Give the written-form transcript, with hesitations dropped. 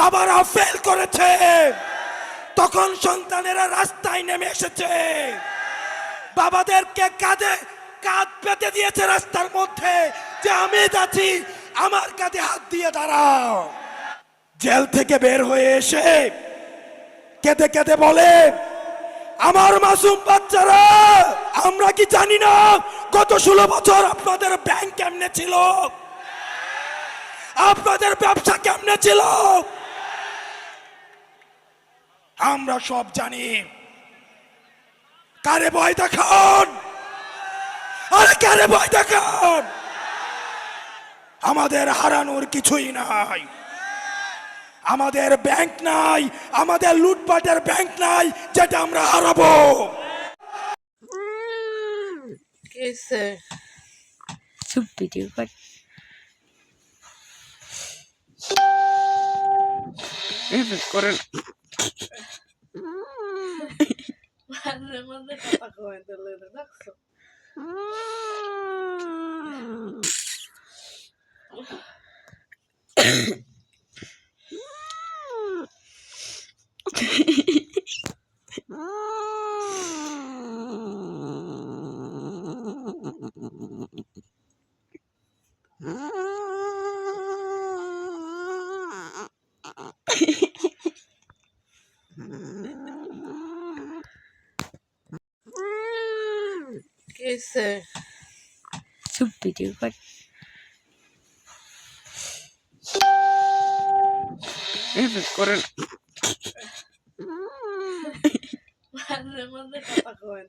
বাবারা ফেল করেছে, তখন সন্তানেরা রাস্তায় নেমে এসেছে, বাবাদেরকে কাঁধে কাঁধ পেতে দিয়েছে রাস্তার মধ্যে, যে আমি যাচ্ছি, আমার কাঁধে হাত দিয়ে দাঁড়াও। জেল থেকে বের হয়ে এসে কেঁদে কেঁদে বলে, আমার মাসুম বাচ্চারা, আমরা কি জানি না গত 16 বছর আপনাদের ব্যাংক কেমনে ছিল, আপনাদের ব্যবসা কেমনে ছিল, আমরা সব জানি। কারে ভয় দেখান, আরে কারে ভয় দেখান, আমাদের হারানোর কিছুই নাই, আমাদের ব্যাংক নাই, আমাদের লুটপাটের ব্যাংক নাই যেটা আমরা হারাবো। চুপ ভিডিও কর। করেন চুপ ভিডিও কর। করেন মধ্যে কথা কয়